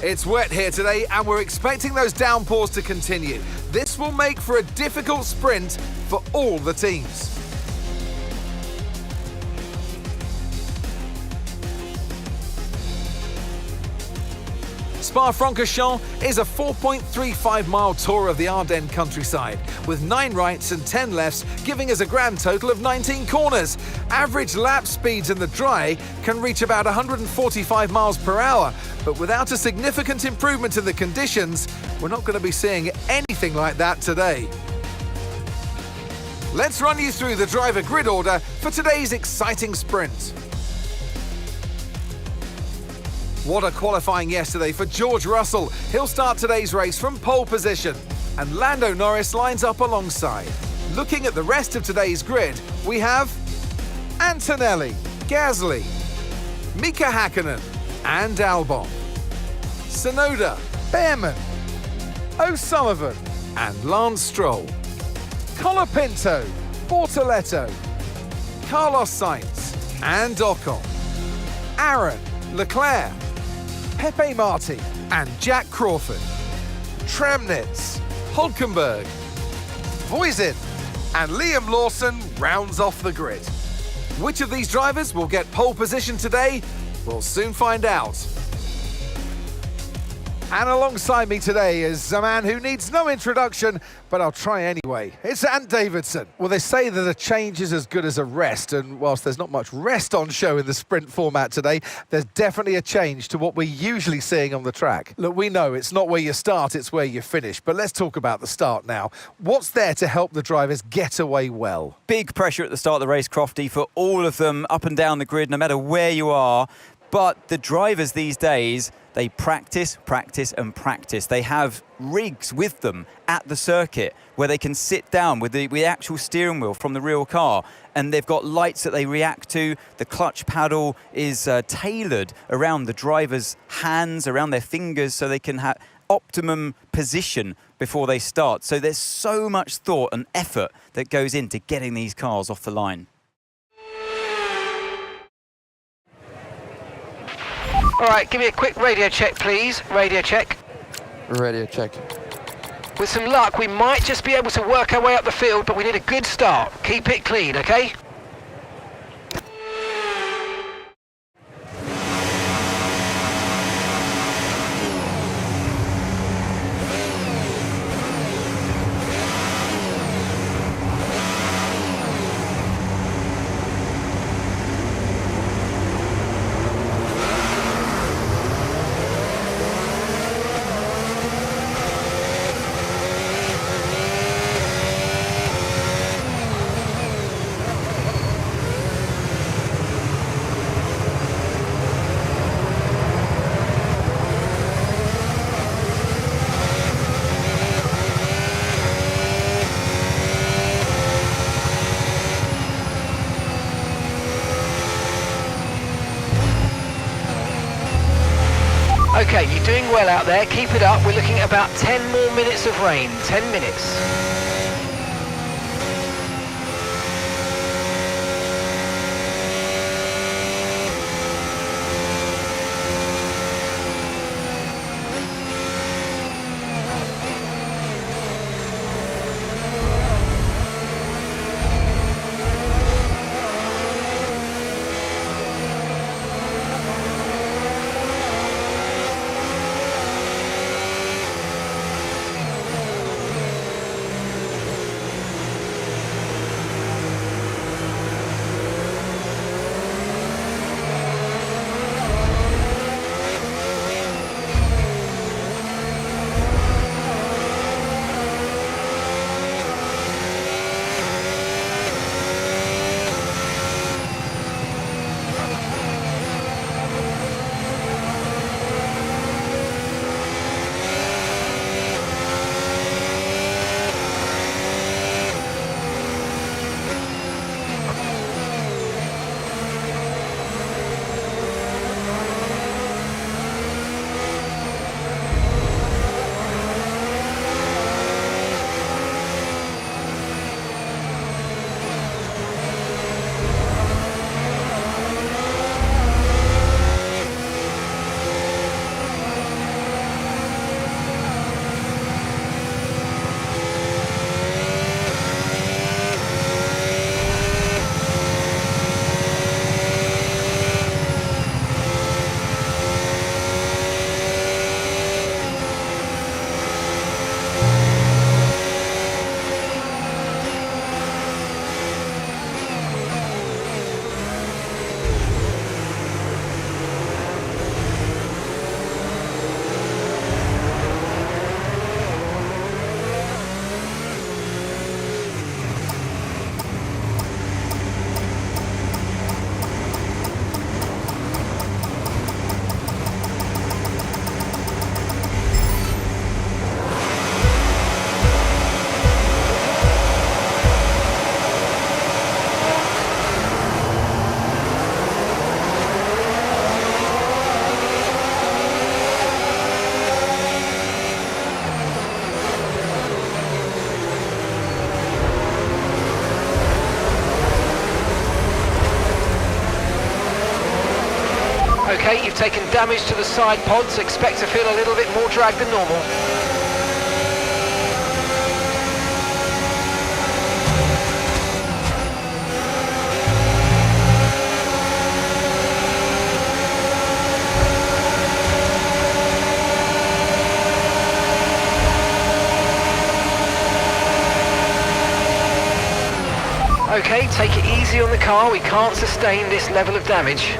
It's wet here today and we're expecting those downpours to continue. This will make for a difficult sprint for all the teams. Spa-Francorchamps is a 4.35-mile tour of the Ardennes countryside, with 9 rights and 10 lefts, giving us a grand total of 19 corners. Average lap speeds in the dry can reach about 145 miles per hour, but without a significant improvement in the conditions, we're not going to be seeing anything like that today. Let's run you through the driver grid order for today's exciting sprint. What a qualifying yesterday for George Russell. He'll start today's race from pole position. And Lando Norris lines up alongside. Looking at the rest of today's grid, we have Antonelli, Gasly, Mika Hakkinen and Albon, Tsunoda, Behrman, O'Sullivan and Lance Stroll, Colapinto, Bortoleto, Carlos Sainz and Ocon, Aaron, Leclerc, Pepe Marti and Jack Crawford, Tremnitz, Hulkenberg, Voisin and Liam Lawson rounds off the grid. Which of these drivers will get pole position today? We'll soon find out. And alongside me today is a man who needs no introduction, but I'll try anyway. It's Ant Davidson. Well, they say that a change is as good as a rest, and whilst there's not much rest on show in the sprint format today, there's definitely a change to what we're usually seeing on the track. Look, we know it's not where you start, it's where you finish, but let's talk about the start now. What's there to help the drivers get away well? Big pressure at the start of the race, Crofty, for all of them, up and down the grid, no matter where you are. But the drivers these days, they practice, practice and practice. They have rigs with them at the circuit where they can sit down with the actual steering wheel from the real car, and they've got lights that they react to. The clutch paddle is tailored around the driver's hands, around their fingers, so they can have optimum position before they start. So there's so much thought and effort that goes into getting these cars off the line. All right, give me a quick radio check, please. Radio check. Radio check. With some luck, we might just be able to work our way up the field, but we need a good start. Keep it clean, okay? Okay, you're doing well out there. Keep it up. We're looking at about 10 more minutes of rain. 10 minutes. Okay, you've taken damage to the side pods. Expect to feel a little bit more drag than normal. Okay, take it easy on the car. We can't sustain this level of damage.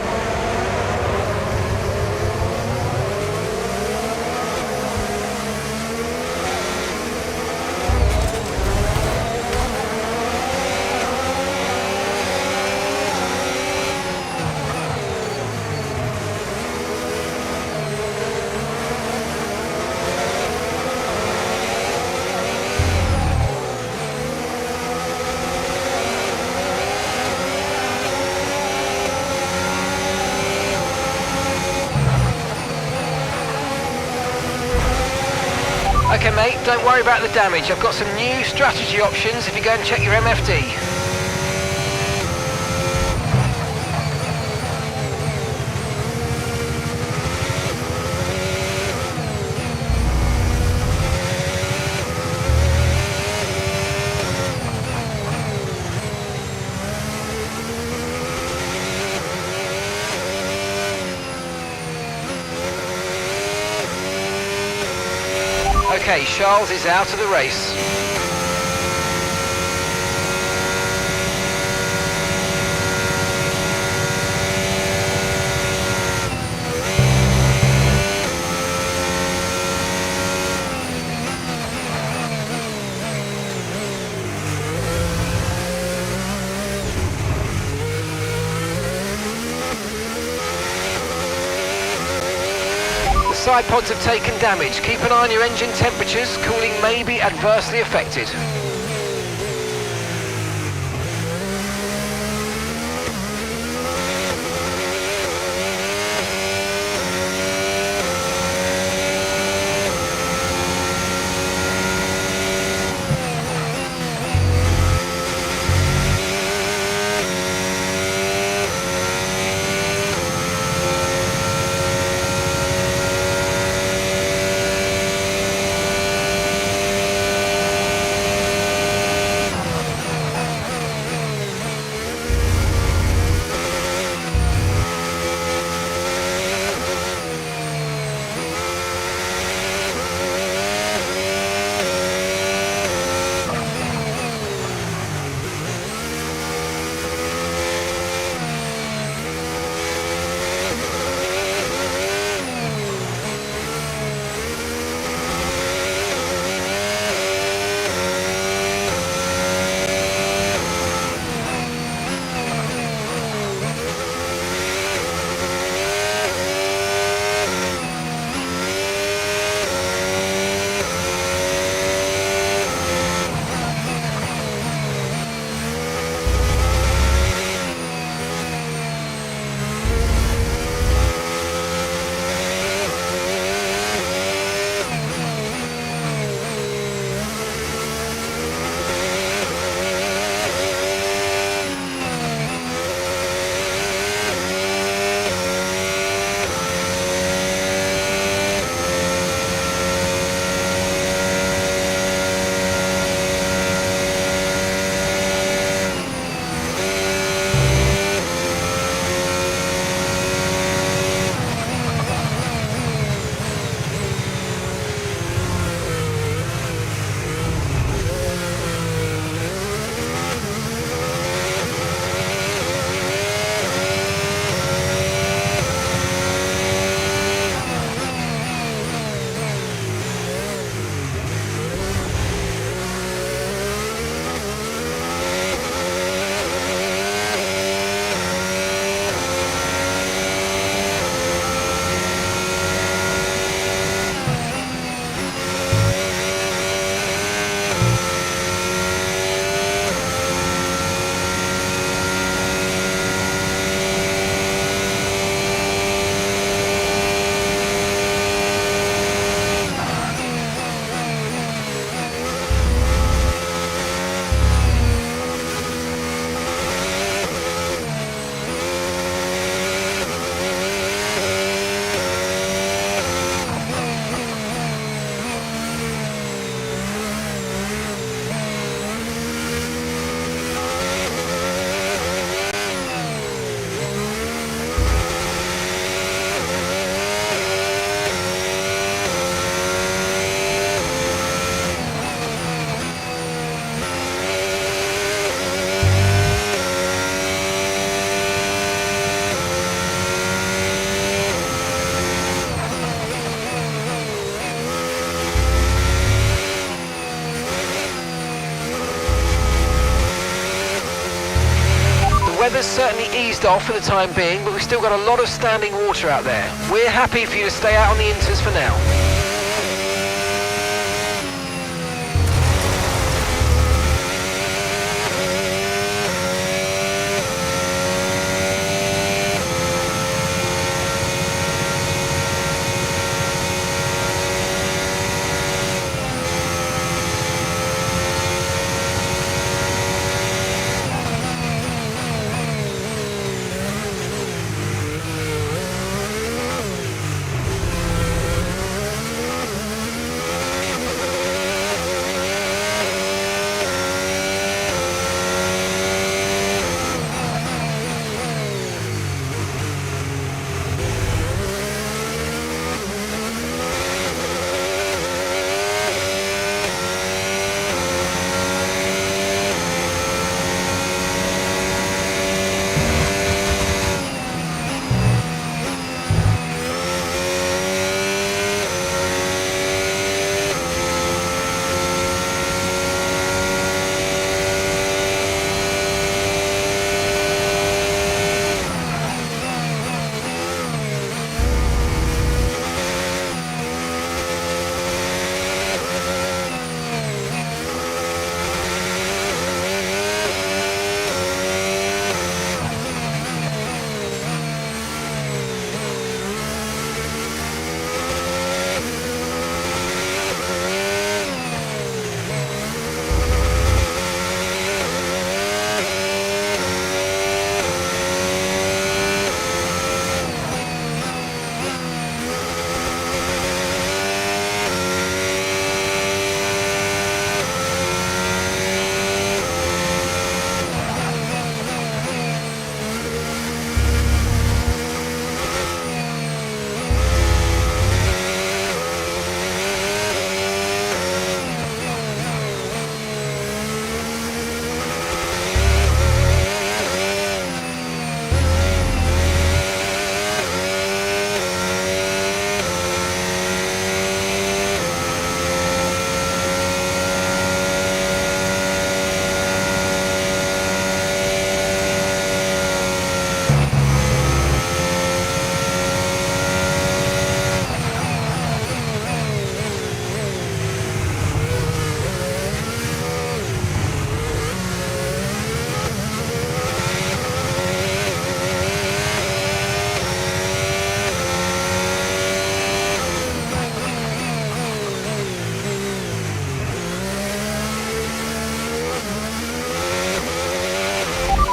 Okay mate, don't worry about the damage. I've got some new strategy options if you go and check your MFD. Okay, Charles is out of the race. Side pods have taken damage. Keep an eye on your engine temperatures. Cooling may be adversely affected. drivers certainly eased off for the time being, but we've still got a lot of standing water out there. We're happy for you to stay out on the inters for now.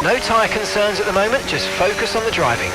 No tyre concerns at the moment, just focus on the driving.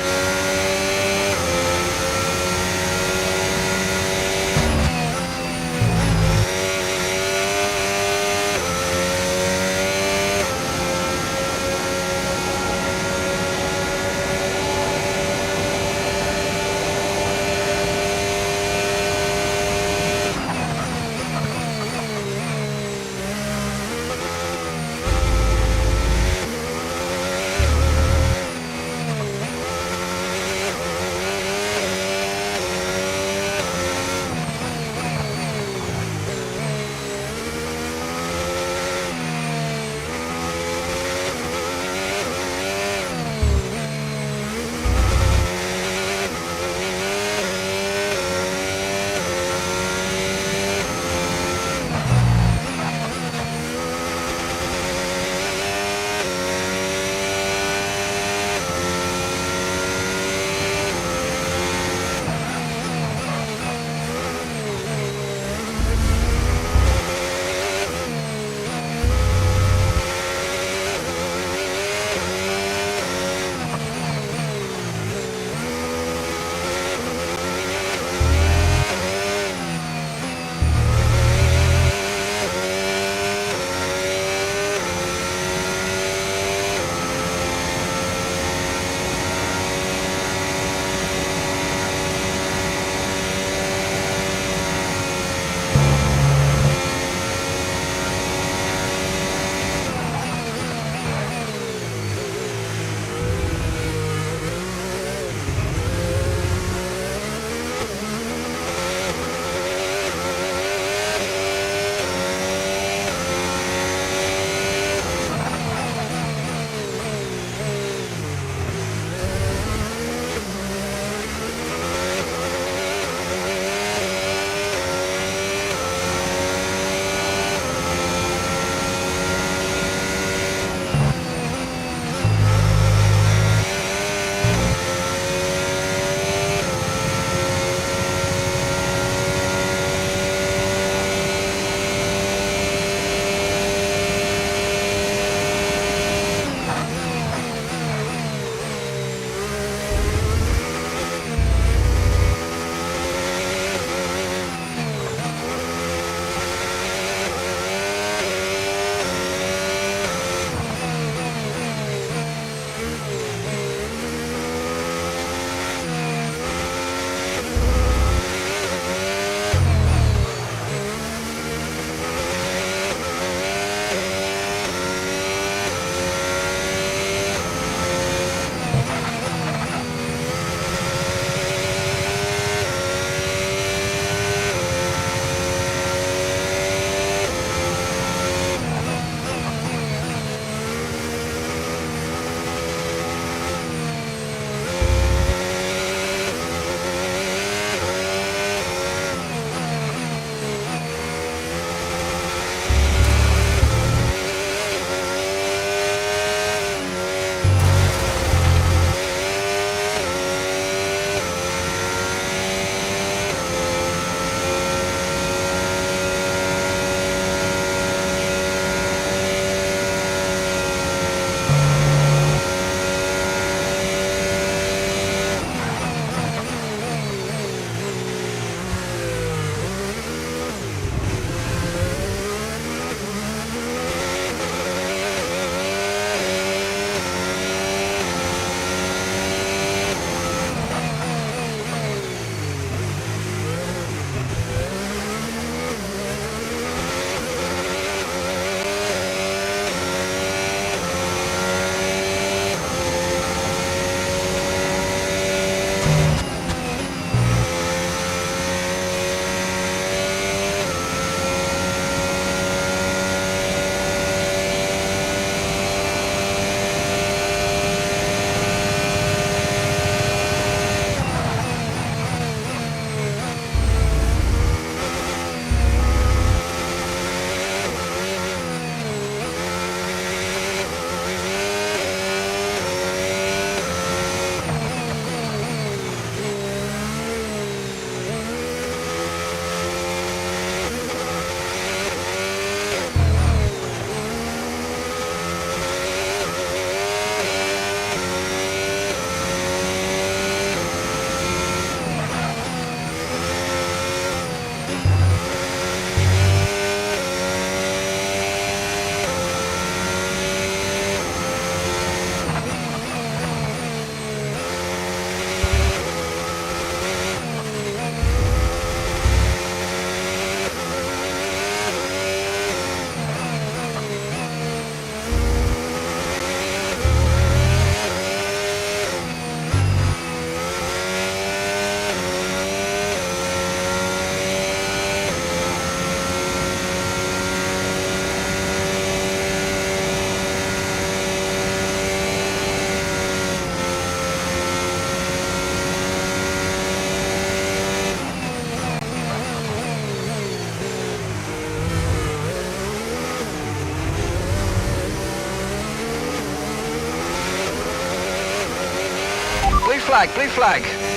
flag, blue flag.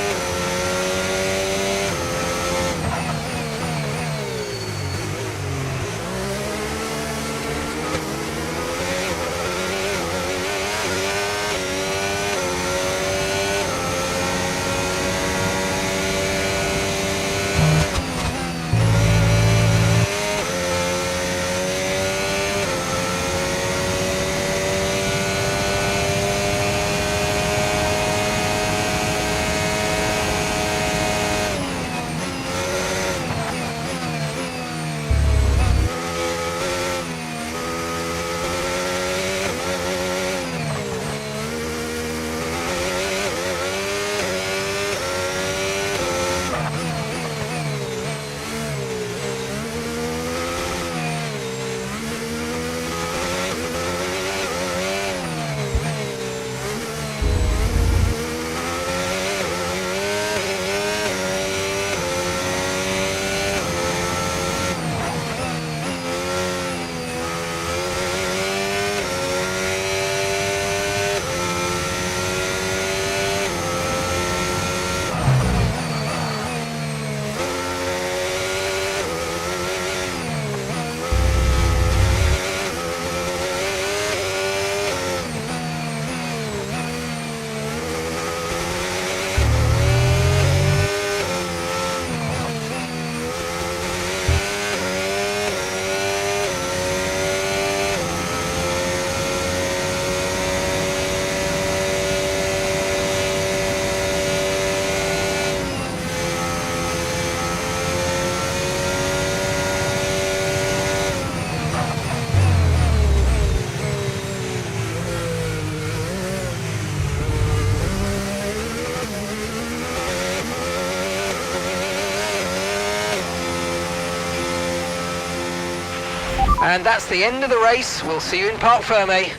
And that's the end of the race. We'll see you in Parc Fermé.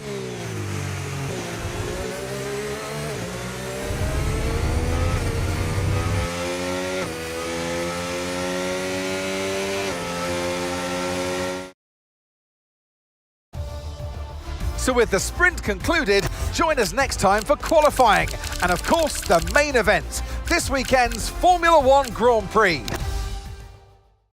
So with the sprint concluded, join us next time for qualifying and of course the main event, this weekend's Formula One Grand Prix.